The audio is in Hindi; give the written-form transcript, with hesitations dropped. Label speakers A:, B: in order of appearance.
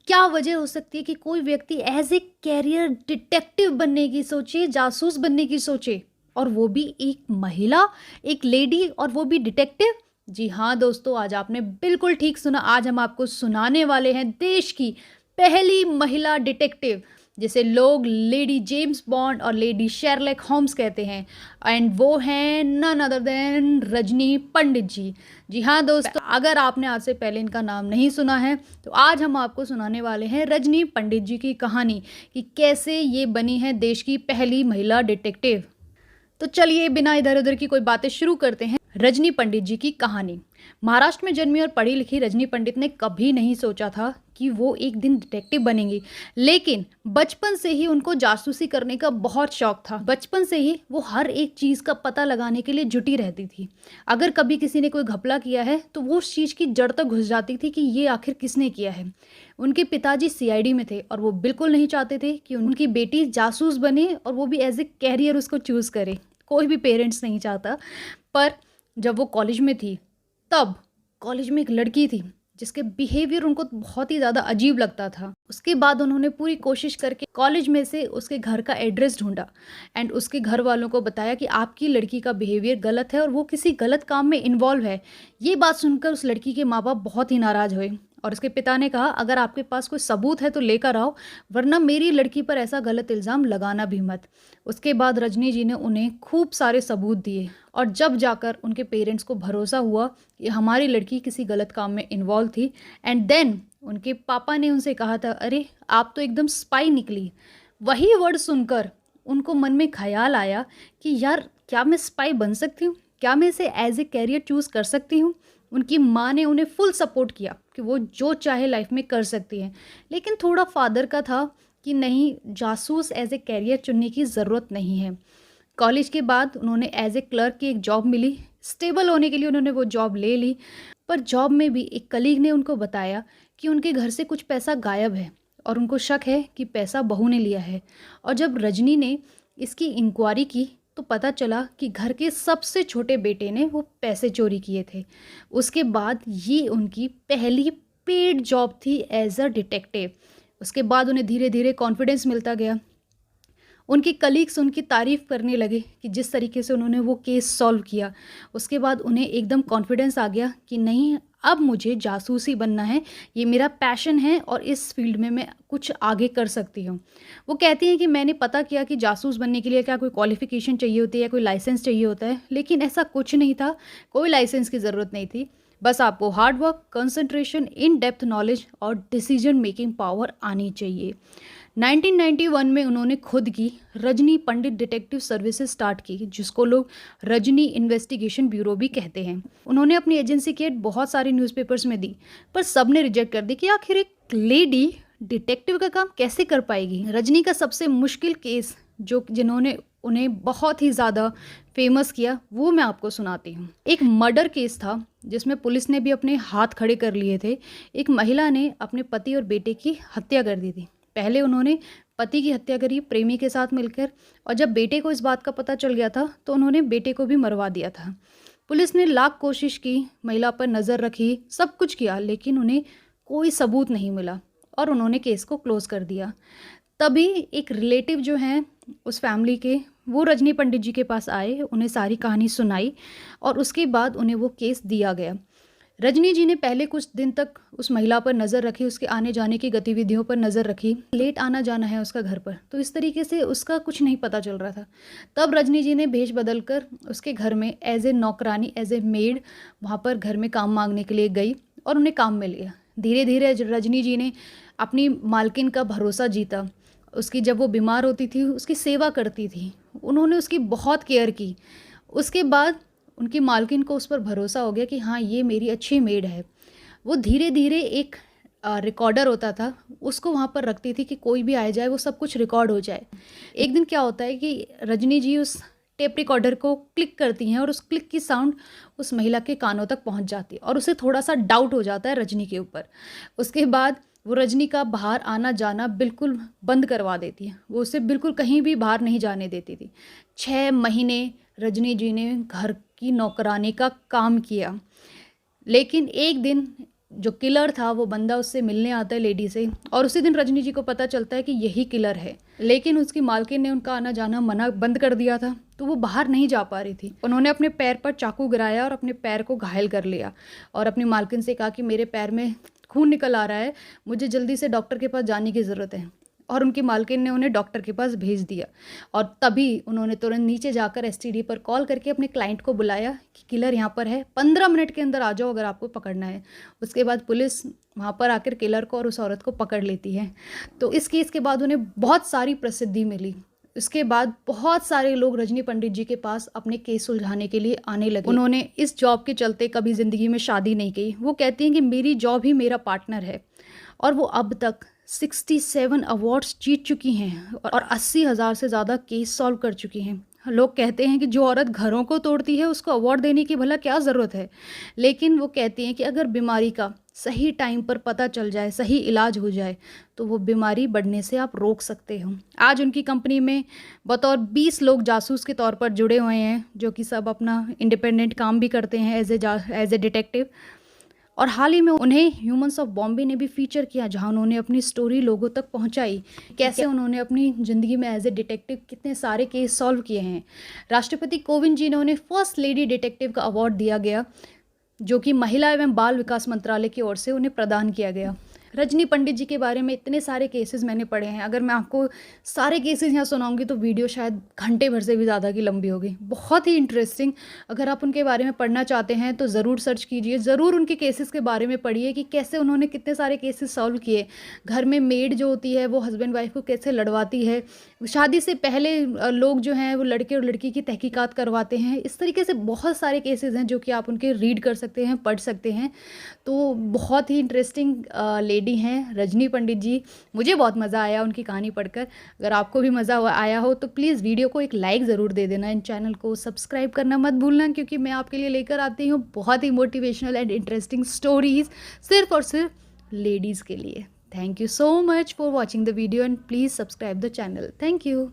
A: क्या वजह हो सकती है कि कोई व्यक्ति एज ए कैरियर डिटेक्टिव बनने की सोचे, जासूस बनने की सोचे, और वो भी एक महिला, एक लेडी, और वो भी डिटेक्टिव? जी हाँ दोस्तों, आज आपने बिल्कुल ठीक सुना। आज हम आपको सुनाने वाले हैं देश की पहली महिला डिटेक्टिव, जिसे लोग लेडी जेम्स बॉन्ड और लेडी शेरलॉक होम्स कहते हैं। एंड वो हैं नन अदर देन रजनी पंडित जी। जी हाँ दोस्तों, अगर आपने आज से पहले इनका नाम नहीं सुना है तो आज हम आपको सुनाने वाले हैं रजनी पंडित जी की कहानी, कि कैसे ये बनी है देश की पहली महिला डिटेक्टिव। तो चलिए बिना इधर उधर की कोई बातें शुरू करते हैं रजनी पंडित जी की कहानी। महाराष्ट्र में जन्मी और पढ़ी लिखी रजनी पंडित ने कभी नहीं सोचा था कि वो एक दिन डिटेक्टिव बनेंगी, लेकिन बचपन से ही उनको जासूसी करने का बहुत शौक था। बचपन से ही वो हर एक चीज़ का पता लगाने के लिए जुटी रहती थी। अगर कभी किसी ने कोई घपला किया है तो वो उस चीज़ की जड़ तक घुस जाती थी कि ये आखिर किसने किया है। उनके पिताजी सीआईडी में थे और वो बिल्कुल नहीं चाहते थे कि उनकी बेटी जासूस बने और वो भी एज ए कैरियर उसको चूज़ करे। कोई भी पेरेंट्स नहीं चाहता। पर जब वो कॉलेज में थी, तब कॉलेज में एक लड़की थी जिसके बिहेवियर उनको बहुत ही ज़्यादा अजीब लगता था। उसके बाद उन्होंने पूरी कोशिश करके कॉलेज में से उसके घर का एड्रेस ढूंढा एंड उसके घर वालों को बताया कि आपकी लड़की का बिहेवियर गलत है और वो किसी गलत काम में इन्वॉल्व है। ये बात सुनकर उस लड़की के माँ बाप बहुत ही नाराज़ हुए और उसके पिता ने कहा, अगर आपके पास कोई सबूत है तो लेकर आओ, वरना मेरी लड़की पर ऐसा गलत इल्ज़ाम लगाना भी मत। उसके बाद रजनी जी ने उन्हें खूब सारे सबूत दिए और जब जाकर उनके पेरेंट्स को भरोसा हुआ कि हमारी लड़की किसी गलत काम में इन्वॉल्व थी, एंड देन उनके पापा ने उनसे कहा था, अरे आप तो एकदम स्पाई निकली। वही वर्ड सुनकर उनको मन में ख्याल आया कि यार, क्या मैं स्पाई बन सकती हूँ? क्या मैं इसे एज ए कैरियर चूज़ कर सकती हूँ? उनकी माँ ने उन्हें फुल सपोर्ट किया कि वो जो चाहे लाइफ में कर सकती हैं, लेकिन थोड़ा फादर का था कि नहीं, जासूस एज ए कैरियर चुनने की ज़रूरत नहीं है। कॉलेज के बाद उन्होंने एज ए क्लर्क की एक जॉब मिली। स्टेबल होने के लिए उन्होंने वो जॉब ले ली, पर जॉब में भी एक कलीग ने उनको बताया कि उनके घर से कुछ पैसा गायब है और उनको शक है कि पैसा बहू ने लिया है। और जब रजनी ने इसकी इंक्वायरी की तो पता चला कि घर के सबसे छोटे बेटे ने वो पैसे चोरी किए थे। उसके बाद ये उनकी पहली पेड जॉब थी एज अ डिटेक्टिव। उसके बाद उन्हें धीरे धीरे कॉन्फिडेंस मिलता गया। उनके कलीग्स उनकी तारीफ़ करने लगे कि जिस तरीके से उन्होंने वो केस सॉल्व किया। उसके बाद उन्हें एकदम कॉन्फिडेंस आ गया कि नहीं, अब मुझे जासूसी बनना है, ये मेरा पैशन है और इस फील्ड में मैं कुछ आगे कर सकती हूँ। वो कहती हैं कि मैंने पता किया कि जासूस बनने के लिए क्या कोई क्वालिफ़िकेशन चाहिए होती है या कोई लाइसेंस चाहिए होता है, लेकिन ऐसा कुछ नहीं था। कोई लाइसेंस की ज़रूरत नहीं थी। बस आपको hard work, concentration, in depth knowledge और डिसीजन मेकिंग पावर आनी चाहिए। 1991 में उन्होंने खुद की रजनी पंडित डिटेक्टिव सर्विसेज स्टार्ट की, जिसको लोग रजनी इन्वेस्टिगेशन ब्यूरो भी कहते हैं। उन्होंने अपनी एजेंसी की एड बहुत सारे न्यूज़पेपर्स में दी, पर सब ने रिजेक्ट कर दी कि आखिर एक लेडी डिटेक्टिव का काम कैसे कर पाएगी। रजनी का सबसे मुश्किल केस जिन्होंने उन्हें बहुत ही ज़्यादा फेमस किया, वो मैं आपको सुनाती हूँ। एक मर्डर केस था जिसमें पुलिस ने भी अपने हाथ खड़े कर लिए थे। एक महिला ने अपने पति और बेटे की हत्या कर दी थी। पहले उन्होंने पति की हत्या करी प्रेमी के साथ मिलकर, और जब बेटे को इस बात का पता चल गया था तो उन्होंने बेटे को भी मरवा दिया था। पुलिस ने लाख कोशिश की, महिला पर नज़र रखी, सब कुछ किया, लेकिन उन्हें कोई सबूत नहीं मिला और उन्होंने केस को क्लोज़ कर दिया। तभी एक रिलेटिव जो हैं उस फैमिली के, वो रजनी पंडित जी के पास आए, उन्हें सारी कहानी सुनाई और उसके बाद उन्हें वो केस दिया गया। रजनी जी ने पहले कुछ दिन तक उस महिला पर नज़र रखी, उसके आने जाने की गतिविधियों पर नज़र रखी। लेट आना जाना है उसका घर पर, तो इस तरीके से उसका कुछ नहीं पता चल रहा था। तब रजनी जी ने भेष बदल कर उसके घर में एज ए नौकरानी, एज ए मेड वहाँ पर घर में काम मांगने के लिए गई और उन्हें काम में लिया। धीरे धीरे रजनी जी ने अपनी मालकिन का भरोसा जीता। उसकी जब वो बीमार होती थी उसकी सेवा करती थी, उन्होंने उसकी बहुत केयर की। उसके बाद उनकी मालकिन को उस पर भरोसा हो गया कि हाँ, ये मेरी अच्छी मेड है। वो धीरे धीरे एक रिकॉर्डर होता था, उसको वहाँ पर रखती थी कि कोई भी आ जाए वो सब कुछ रिकॉर्ड हो जाए। एक दिन क्या होता है कि रजनी जी उस टेप रिकॉर्डर को क्लिक करती हैं और उस क्लिक की साउंड उस महिला के कानों तक पहुँच जाती है और उसे थोड़ा सा डाउट हो जाता है रजनी के ऊपर। उसके बाद वो रजनी का बाहर आना जाना बिल्कुल बंद करवा देती है। वो उसे बिल्कुल कहीं भी बाहर नहीं जाने देती थी। 6 महीने रजनी जी ने घर की नौकरानी का काम किया, लेकिन एक दिन जो किलर था वो बंदा उससे मिलने आता है लेडी से, और उसी दिन रजनी जी को पता चलता है कि यही किलर है। लेकिन उसकी मालकिन ने उनका आना जाना मना बंद कर दिया था, तो वो बाहर नहीं जा पा रही थी। उन्होंने अपने पैर पर चाकू गिराया और अपने पैर को घायल कर लिया, और अपनी मालकिन से कहा कि मेरे पैर में खून निकल आ रहा है, मुझे जल्दी से डॉक्टर के पास जाने की ज़रूरत है। और उनकी मालकिन ने उन्हें डॉक्टर के पास भेज दिया, और तभी उन्होंने तुरंत नीचे जाकर एसटीडी पर कॉल करके अपने क्लाइंट को बुलाया कि किलर यहाँ पर है, 15 मिनट के अंदर आ जाओ अगर आपको पकड़ना है। उसके बाद पुलिस वहाँ पर आकर किलर को और उस औरत को पकड़ लेती है। तो इस केस के बाद उन्हें बहुत सारी प्रसिद्धि मिली। इसके बाद बहुत सारे लोग रजनी पंडित जी के पास अपने केस सुलझाने के लिए आने लगे। उन्होंने इस जॉब के चलते कभी ज़िंदगी में शादी नहीं की। वो कहती हैं कि मेरी जॉब ही मेरा पार्टनर है, और वो अब तक 67 अवार्ड्स जीत चुकी हैं और 80,000 से ज़्यादा केस सॉल्व कर चुकी हैं। लोग कहते हैं कि जो औरत घरों को तोड़ती है उसको अवार्ड देने की भला क्या ज़रूरत है, लेकिन वो कहती हैं कि अगर बीमारी का सही टाइम पर पता चल जाए, सही इलाज हो जाए, तो वो बीमारी बढ़ने से आप रोक सकते हो। आज उनकी कंपनी में बतौर 20 लोग जासूस के तौर पर जुड़े हुए हैं, जो कि सब अपना इंडिपेंडेंट काम भी करते हैं एज ए डिटेक्टिव। और हाल ही में उन्हें ह्यूमंस ऑफ बॉम्बे ने भी फीचर किया, जहां उन्होंने अपनी स्टोरी लोगों तक पहुंचाई, कैसे उन्होंने अपनी ज़िंदगी में एज ए डिटेक्टिव कितने सारे केस सॉल्व किए हैं। राष्ट्रपति कोविंद जी ने उन्हें फर्स्ट लेडी डिटेक्टिव का अवार्ड दिया गया, जो कि महिला एवं बाल विकास मंत्रालय की ओर से उन्हें प्रदान किया गया। रजनी पंडित जी के बारे में इतने सारे केसेस मैंने पढ़े हैं, अगर मैं आपको सारे केसेस यहाँ सुनाऊंगी तो वीडियो शायद घंटे भर से भी ज़्यादा की लंबी होगी। बहुत ही इंटरेस्टिंग। अगर आप उनके बारे में पढ़ना चाहते हैं तो ज़रूर सर्च कीजिए, ज़रूर उनके केसेस के बारे में पढ़िए कि कैसे उन्होंने कितने सारे केसेस सॉल्व किए। घर में मेड जो होती है वो हस्बैंड वाइफ को कैसे लड़वाती है, शादी से पहले लोग जो हैं वो लड़के और लड़की की तहकीकात करवाते हैं। इस तरीके से बहुत सारे केसेस हैं जो कि आप उनके रीड कर सकते हैं, पढ़ सकते हैं। तो बहुत ही इंटरेस्टिंग लेडी हैं रजनी पंडित जी। मुझे बहुत मज़ा आया उनकी कहानी पढ़कर। अगर आपको भी मज़ा आया हो तो प्लीज़ वीडियो को एक लाइक ज़रूर दे देना। इन चैनल को सब्सक्राइब करना मत भूलना, क्योंकि मैं आपके लिए लेकर आती हूँ बहुत ही मोटिवेशनल एंड इंटरेस्टिंग स्टोरीज़, सिर्फ और सिर्फ लेडीज़ के लिए। Thank you so much for watching the video, and please subscribe the channel. Thank you.